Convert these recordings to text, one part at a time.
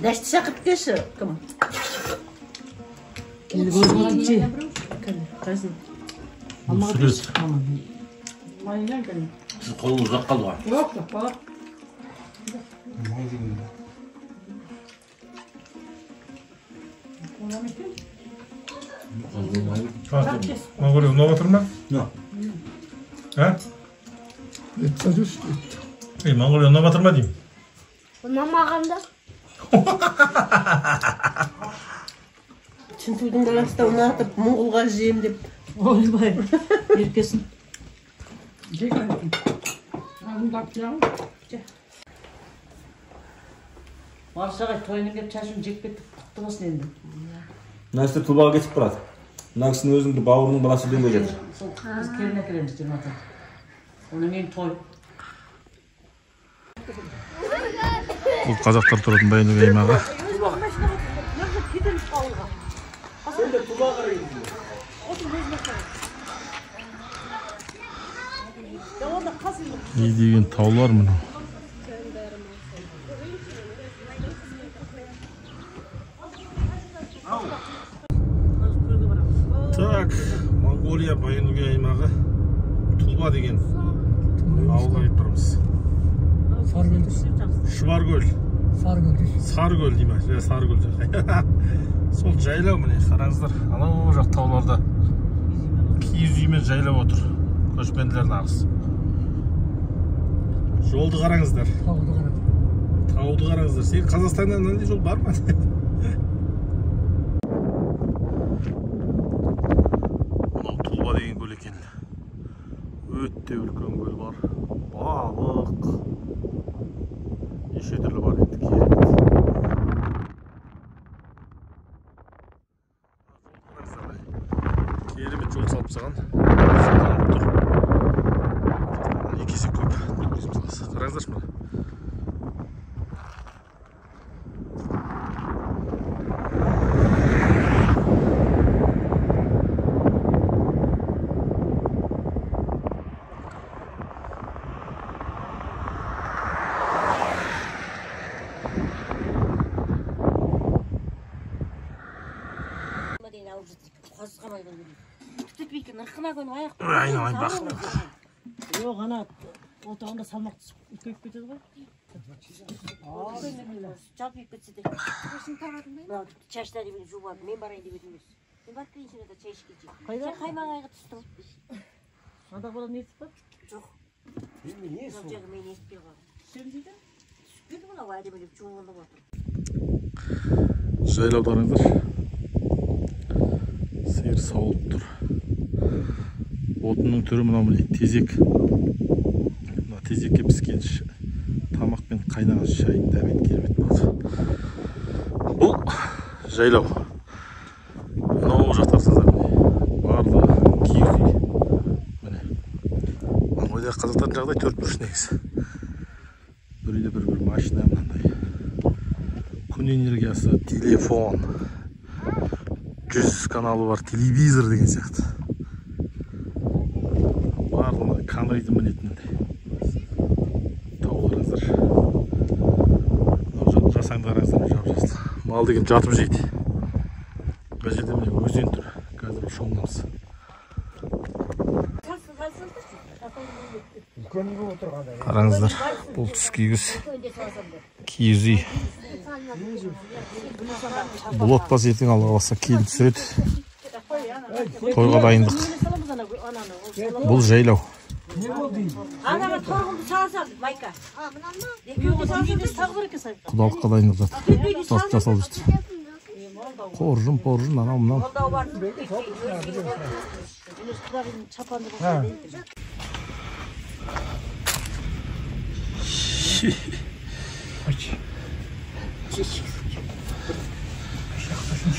Дәшті шақырып кеші. Кім? Келіп өзің же. Қайсын? Алмаға кеші. Майынан кәне. Сіз қолыңыз ұзақ қалды ға? Жоқ, бар. Май дегенде. Монголия ұнап отыр ма? Жоқ. Монголия ұнап отыр ма деймін? Ұнамағанда. Чынтудың баласы да ұнатып, мұңғылға жейм деп. Ойбай, еркесін. Жек айтын. Алдыңдап жағын. Маршағай тойының кеп чашын жек беттіп құтты болсын енді. Мына кісі тұлбаға кетіп барады. Мына кісінің өзінің бауырының баласы үйленбей жатыр. Сол қыз келін әкелеміз 20-дан. Оның ең той. Бұл қазақтар тұратын Байынуг аймағы. Не деген таулар мынау. Так, Монголия Байынуг аймағы Тұлба деген ауылға кетіп тұрмыз. Шұбаркөл. Саркөл дей ма? Саркөл жақ. Сол жайлау міне, қараңыздар. Анау жақ тауларда киіз үймен жайлап отыр. Көшпенділер нағыз. Жолды қараңыздар. Тауды қараңыздар. Сен Қазақстаннан мынандай жол бар ма? Мынау Тұлба деген көл екен. Өте үлкен көл бар. Балық. Неше түрлі бар енді, керемет. Керемет жол салып тастаған. Екі есе көп. Қараңыздаршы мына. Айналайын бақытты. Жоқ, ана отағында салмақ түсіп көйіп кетеді ғой. Жалпиып кетсе де. Сосын тарадың ба? Чаштарды жуып, мен барайын деп едім емес. Мен барып келейінші де чай ішке жеп. Қайда? Қаймағайға түстім. Ада қолан естіп па? Жоқ. Жоқ жағы мен естіпей қалдым. Сен дейді? Түспеді мынау әдемілеп жуылып отыр. Жайлаударыңыздар. Сиыр сауылып тұр. Отының түрі мынау міне тезек. Мына тезекке піскен тамақ пен қайнаған шайын дәмін керемет болды. Бұл жайлау. Мынау жақтарсыздар міне. Барлығы киіз үй. Міне. Монғолия қазақтардың жағдай 4-3 негізі. Бір үйде бір машина мынандай. Күн энергиясы, телефон. 100 каналы бар, телевизор деген сияқты. Барлығы камерайды мінетіндей. Тауларыңыздар. Жасаңдарыңыздар жап жасыл. Мал деген жатып жейді. Бұл жерде міне өзен тұр. Қазір шомыламыз. Қараңыздар, бұл түс киіз үй. Бұл отбасы ертең Алла қаласа келін түсіреді. Тойға дайындық. Бұл жайлау. Анаға торғынды саласам, Майка. Құдалыққа дайындық жатыр. Жасалып жатыр. Қоржын, анау мынау.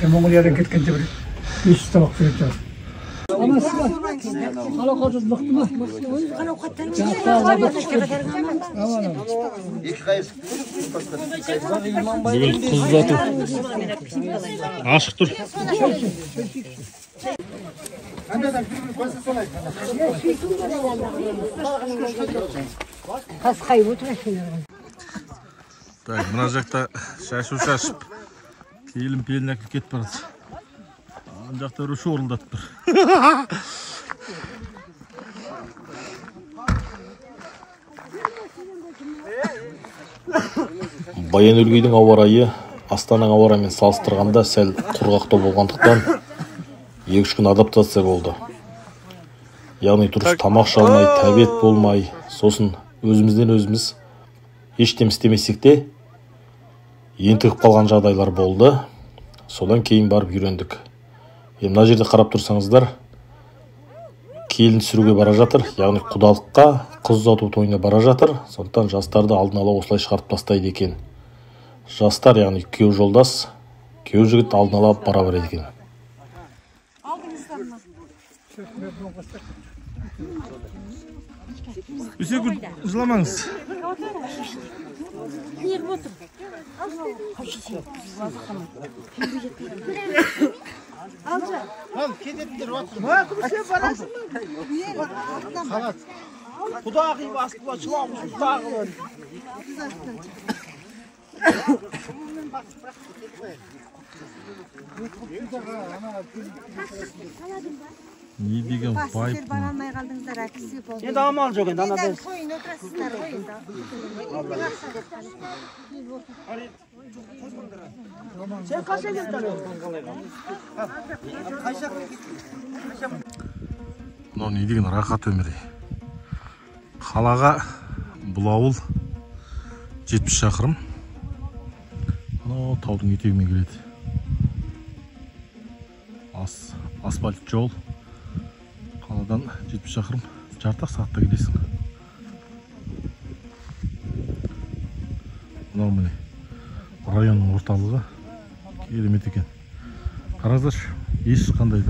Монғолиядан кеткенде бір 500 табақ беріп жатыр. Анасыға қалауқаты мықты ма? Бүгін қыз ұзату. Ашық тұр. Қасқайып отырасың. Так, мына жақта шашу шашып, келін пелін әкеліп кетіп барады. Ана жақта үруші орылдатып тұр. Баян-Өлгейдің ауа райы Астананың ауа райымен салыстырғанда сәл құрғақтау болғандықтан 2-3 күн адаптация болды. Яғни дұрыс тамақ шалмай, тәбет болмай, сосын өзімізден өзіміз ештем істемесек те ентігіп қалған жағдайлар болды. Содан кейін барып үйрендік. Мына жерде қарап тұрсаңыздар, келін түсіруге бара жатыр, яғни құдалыққа, қыз ұзату тойына бара жатыр. Сондықтан жастарды алдын ала осылай шығарып тастайды екен. Жастар, яғни күйеу жолдас, күйеу жігіт алдын ала бара береді екен. Үсекүл, жыламаңыз. Құдағи басқыла жылауыз тағы. Не деген байып. Енді амал жоқ енді ана біз. Сен қаша келдің? Мынау не деген рақат өмірі. Қалаға бұл ауыл 70 шақырым. Мынау таудың етегімен келеді. Асфальт жол. Қаладан 70 шақырым, жартақ сағатта келесің. Мынау міне районның орталығы керемет екен. Қараңыздаршы, ешқандай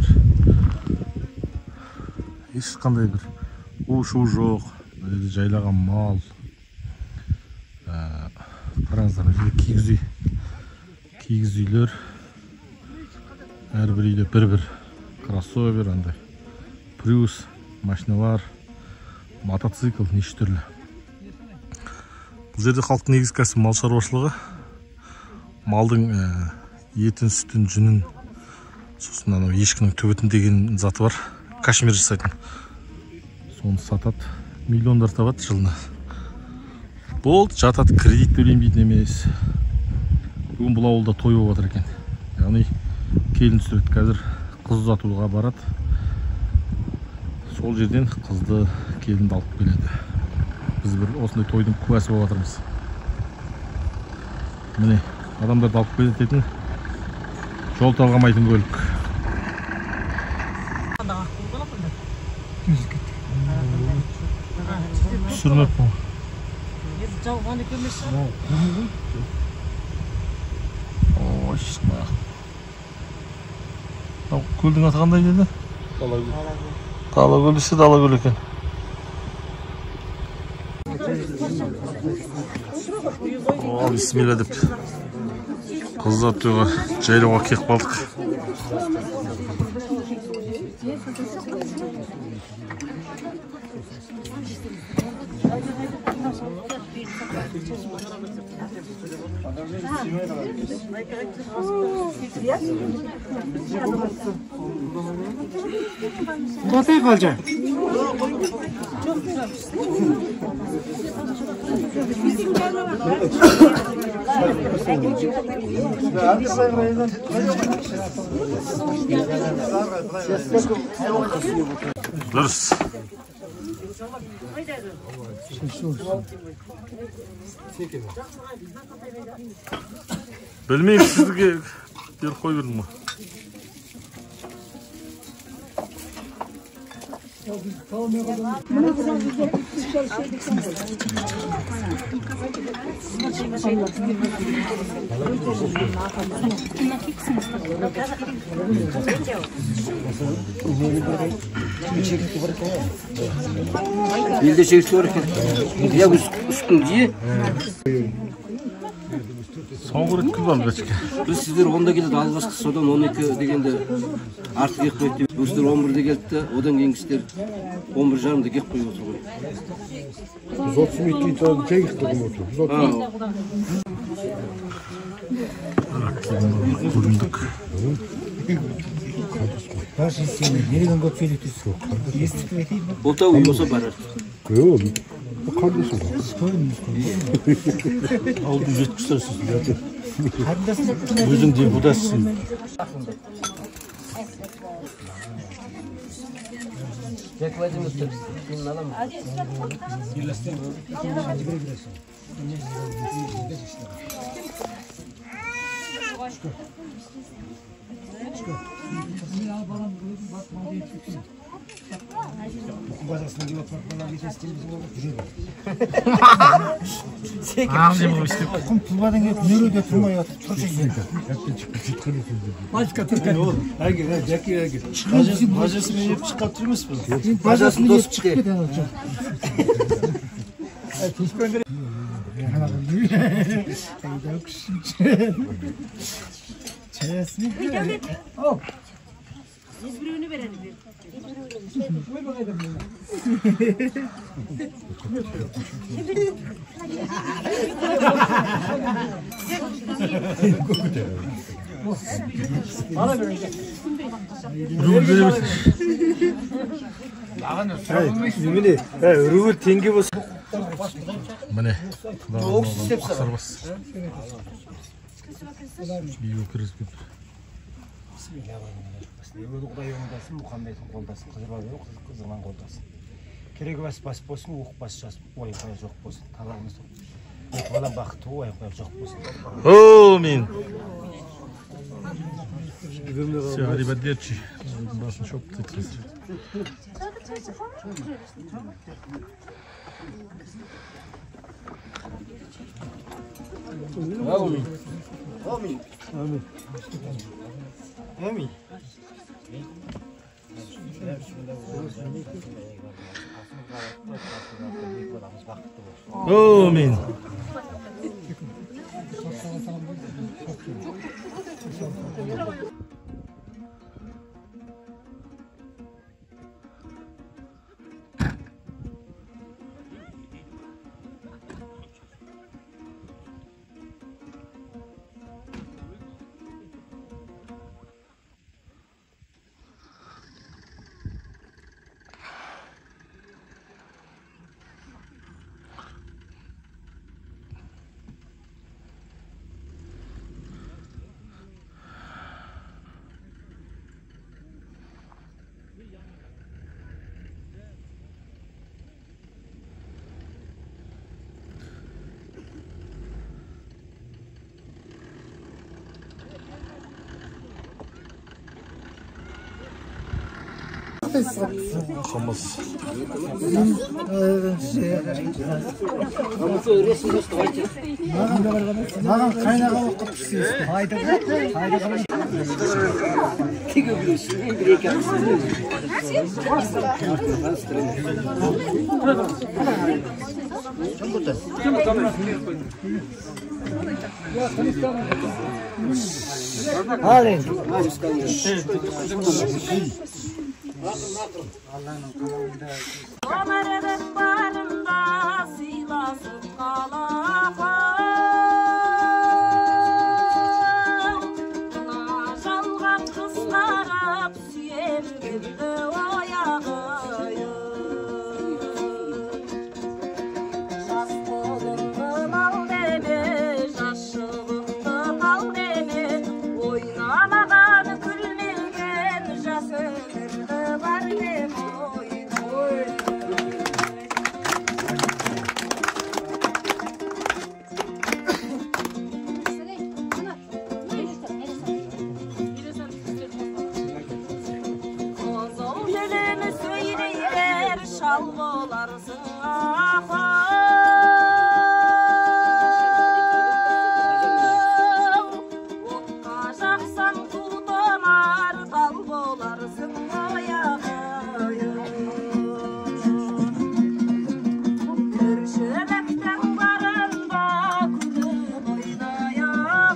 бір у-шу жоқ. Жайлаған мал. Қараңыздар, кигіз үйлер. Әрбір үйле бір-бір кроссовер, андай Prius, машиналар, мотоцикл, неше түрлі. Бұл жерде халықтың негізгі кәсібі мал шаруашылығы. Малдың етін, сүтін, жүнін, сосын анау ешкінің түбітін деген заты бар. Кашмир жасайтын. Соны сатады. Миллиондар табады жылына. Болды, жатады, кредит төлеймін дейтін емес. Бүгін бұл ауылда той болып жатыр екен. Яғни келін түсіреді, қазір қыз ұзатуға барады. Сол жерден қызды, келінді алып келеді. Біз бір осындай тойдың куәсі болып жатырмыз. Міне, адамдарды алып келетін жол талғамайтын көлік. Түсірмеп бұл. Жалған екеміз. Ой, шықма. Көлдің аты қандай деді? Дала көл десе дала көл екен. О, бисмилля деп қыз ұзатуға жайлауға келіп қалдық. Қотай қалжа. Дұрыс. Білмеймін, сіздіге беріп қой бердім ма? Елде шегісі бар екен. Я үстін жие. Soңғы рет кім бар бәчке? Biz sizler 10'da geldi alғашқы sodan 12 degende artık ek koydu. Bu sizler 11'de geldi de odan kengişler 11:30'da ek koyuyor oturdu. 132 tane çay yıktık motor. Көріндік. Başı seni nereden göt söyletiyorsun? Yestik mi değil mi? O da uyuyorsa barar. Yok. Bu kardeşim. Aldın жеткізерсіз. Kardeşim. Өзің де будасың. Bekledim üstüne. Senin alalım. Bazasına gibi oturtmalar geçestiğimiz olur. Ağzı bu işte. Kum tulbadan gelip nereye götürmeye yatır. Çok iyi. Başka Türkiye. Hayır, Jackie. Bacasını yiyip çıkartırmış mı? Bazasını yiyip çıkıyor. Hop. Biz bir ürünü verelim. Rüvür tengi bu. Mine. Sarбас. Үйге кіргізіп. Евроды құдай оңдасын, Мұхаммедтің қолдасын, Қызырбайдың қызынан қолдасын. Керегі бас болсын, оқ бас жас, ой-қоя жоқ болсын. Талағымыз екі балам бақытты, ой-қоя жоқ болсын. Амин. Все, arrivederci. Басын çok titriyor. Amin. Amin. Amin. Amin. Amin. Olmaz. Mağan kaynağı okut pişiyorsun. Haydi. Haydi. Tek öbürüsün. Bir iki aksın. Hadi. Ömer'in barında silasın kalafam. Naşalgan kızlarıp süyer girdi oyağıyım. Şas kolundan al deme, şaşılından al deme. Oynamadan gülmegen jas ömürde var deme. Şal bolarsın ağam. Okka jaksan tutamar dal bolarsın oyağıyım. Görüşemekten barında kulum oynayam.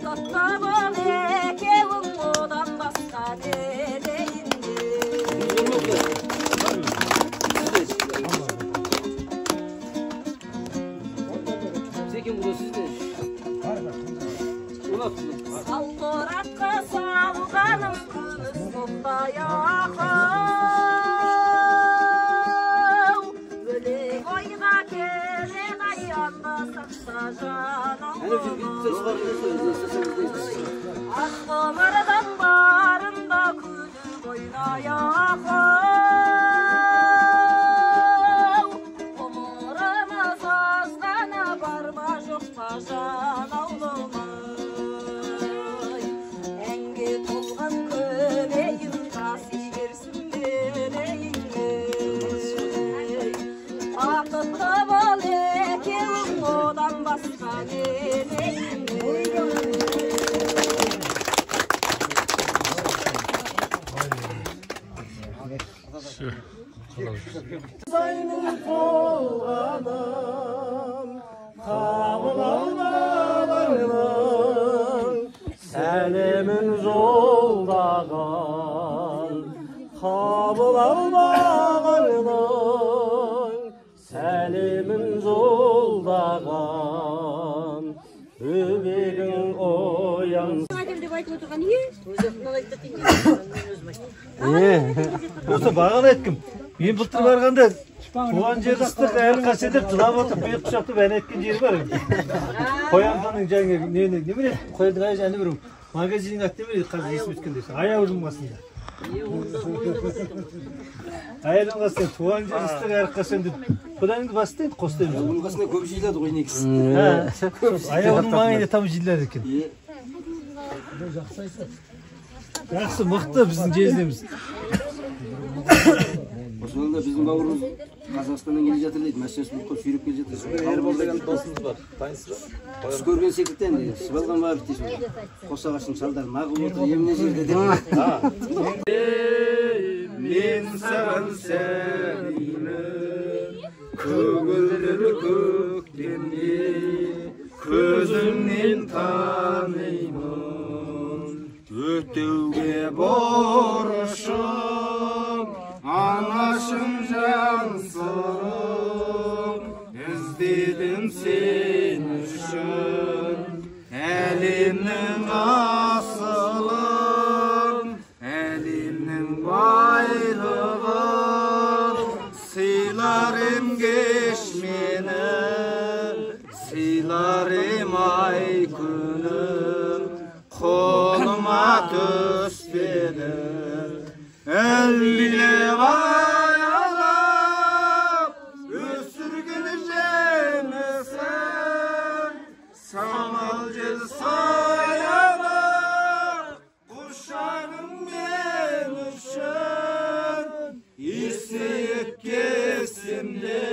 Baqatlı bol ekevim odan başqa dereyinde. Sekin bu da sizde. Saltoratqa salğanım kız muhtayaqı. Bölek oyga kele dayanda saksa canım. Aşkılardan barında külüp oynayaqı. Omurama sazgana barma joqpa can ağlamay. Enge tolgan kömeyim kasi versin vereyinle. Baqatlı bol ekevim odan başqa dereyinle. Selimin zoldağın, kabul almağın, Selimin zoldağın, öbegin oyansın. Осы баған айткім. Мен былтыр барғанда туған жерді ыстық әр қасетіп жылап отырып бүйіп құшақтап ән айтқан жері бар. Қоянханың жаңа немене қоянның аяғы әні бір магазиннің аты немене қазір есім өткен десе аяудың басында. Аяудың қасында туған жер ыстық әр қашан деп құдайыңды бастайды қостаймыз. Оның қасында көп жиылады ғой негізі. Аяудың маңайында там жиылады екен. Жақсы мықты біздің жездеміз. Осында біздің бауырымыз Қазақстаннан келе жатыр дейді, машинасы бұлтқа сүйреп келе жатыр. Ербол деген досымыз бар. Танисыз ба? Түс көрген секілден дейді, сыбалған барып дейсің. Қос ағаштың салдарын ағып отыр, еміне жерде деп. Мен саған сәлемі, көгілдір көктемде, көзімнен танимын. Өтеуге борышым, анашым жансырым, іздедім сен үшін, әлемнің асылын, әлемнің байлығын, сыйлар ем кеш мені, сыйлар ем ай күнім, қолыма түспеді. Әлбилеп аялап, өсірген жемісін, самал жел саялап, құшағым мен үшін, есейіп кесем де,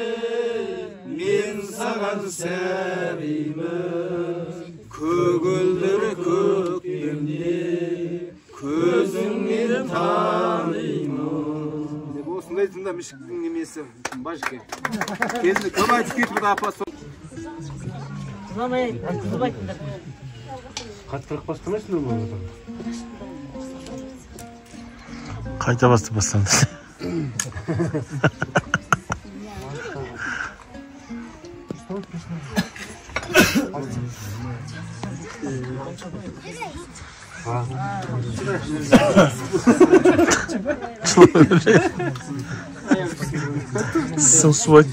мен саған сәбимін, көгілдір көктемде, көзіңнен танимын. Осындай тыңда мішіктің немесі башке. Кезінде көп айтып кетіп еді апасы. Жыламай, жылбайтындар. Қаттырақ бастамайсыңдар ма? Қайта бастап бастаңыз. Сын свой.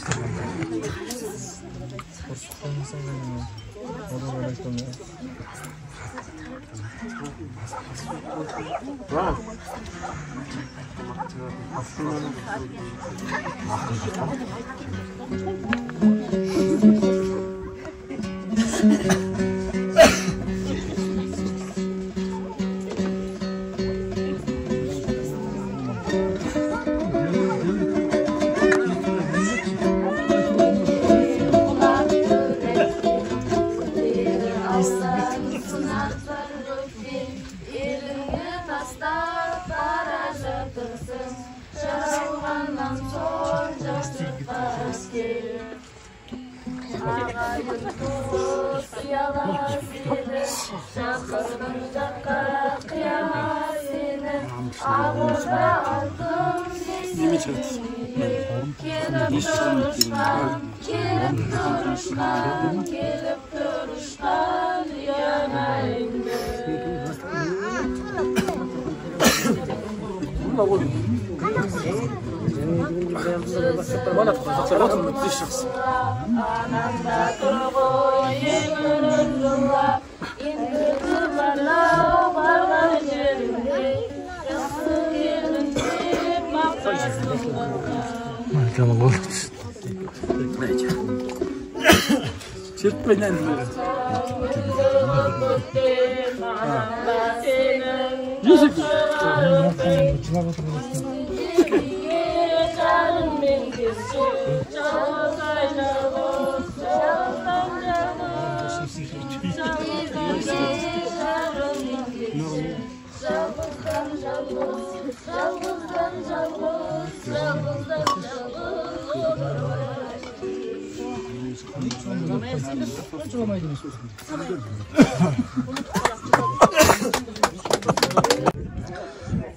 Ağayın dost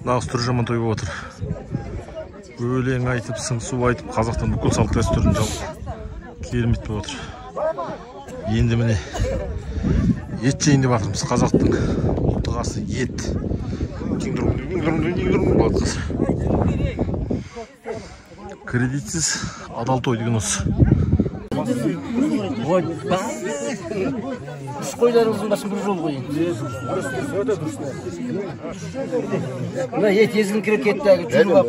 Нағыз түрі жаман той болып отыр. Өлең айтып, сыңсу айтып, қазақтың бүкіл салт дәстүрін керемет болып отыр. Енді міне ет жейін деп жатырмыз. Қазақтың ұлттық асы ет. Болады қазір. Кредитсіз адал той деген осы. Үш қойларыңыздың басын бір жол қойын. Мына ет езгін кіріп кетті әлі жүріп ап.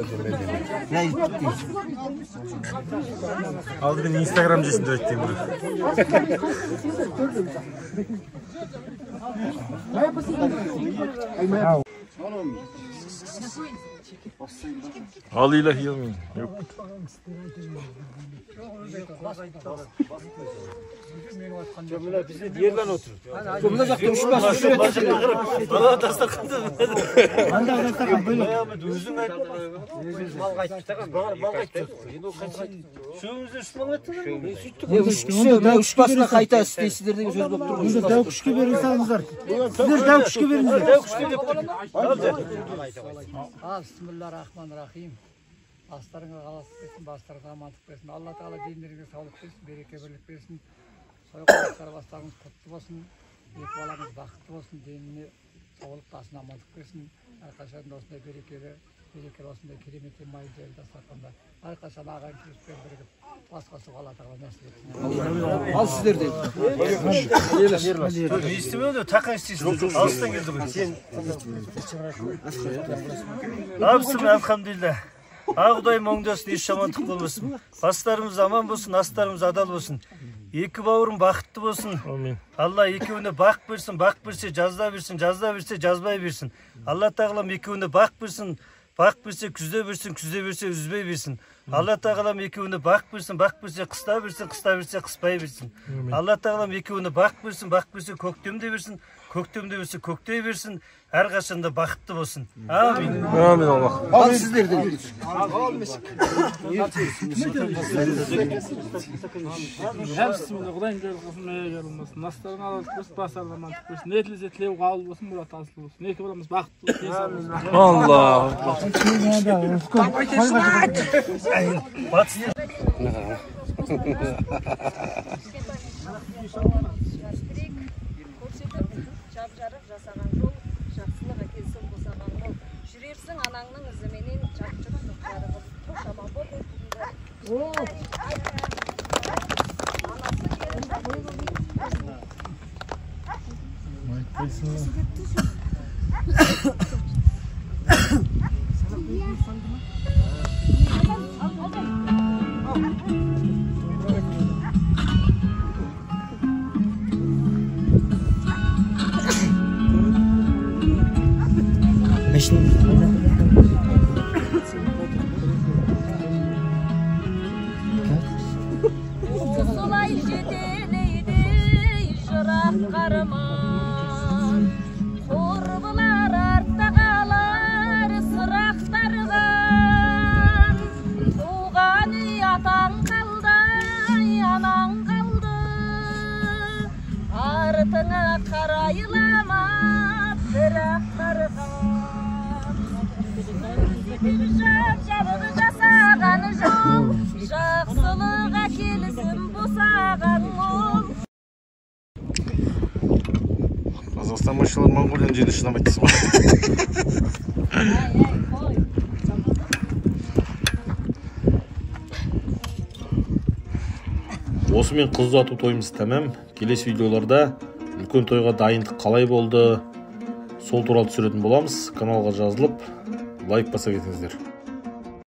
Алдымен Инстаграм жесін деп айттым. Ал илахи амин. Bizde diğerden otur. Mına жақта үш бас үш рет Bana dastırkındı. Anda dastırkın böyle. Özün ayt. Mal qaytmıştаған. Mal qaytты. Енді ол қайтқан. Шөңізде үш мал айтты. үш кісі үш басына қайта істейсіздер деген сөз болып тұр. Мұнда дәу күшке беріңіздер. Сіздер дәу күшке беріңіздер. Дәу күшке деп тұр. Bismillahirrahmanirrahim. Астарыңа қаласып берсін, бастарыңа амандық берсін. Алла Тағала дендеріңе саулық берсін, береке бірлік берсін. Сойқылықтар бастарыңыз құтты болсын, екі балаңыз бақытты болсын, деніне саулық тасын амандық берсін. Әрқашан осындай берекелі осындай керемет майы дастарханда әрқашан ағайын туыспен бірігіп басқасуға Алла Тағала нәсіп етсін. Ал сіздерден. Естімеуді таққан істейсің. Алыстан келді ғой. Абысым, әлхамдулилля. Ағудайым оңдасын, еш жамандық болмасын. Бастарымыз аман болсын, астарымыз адал болсын. Екі бауырым бақытты болсын. Алла екеуіне бақ берсін, бақ берсе жазда берсін, жазда берсе жазбай берсін. Алла Тағалам екеуіне бақ берсін, бақ берсе күзде берсін, күзде берсе үзбей берсін. Алла Тағалам екеуіне бақ берсін, бақ берсе қыста берсін, қыста берсе қыспай берсін. Алла Тағалам екеуіне бақ берсін, бақ берсе көктемде берсін, көктемде берсе көктей берсін. Әрқашанда бақытты болсын. Амин. Амин Аллах. Ал сіздерден. Әбісімді Құдайын жарылғасын, мәйе жарылмасын. Настарың алалық болсын, басарың амандық берсін. Етілізе тілеу қабыл болсын, мұрат асыл болсын. Екі баламыз бақытты болсын. Аллах. Жап-жарық жасаған жол, жақсылық әкелсін қосаған қол. Жүрерсің анаңның ізіменен, жап-жұрсың қарығыз. Тоқ аман бол Солай жетелейді жырақ қарыман, құрбылар артта қалар сұрақтарған. Туған үй атаң қалды, анаң қалды, арты Артыңа қарайылама, бірақ қарған. Жап-жабығы жасаған жол, жақсылық әкелісін босаған ол. Қазақстан машиналары Монғолияның жеріне шынамайды дейсің ғой. Осымен қыз ұзату тойымыз тәмам. Келесі видеоларда үлкен тойға дайындық қалай болды, сол туралы түсіретін боламыз. Каналға жазылып, лайк баса кетіңіздер.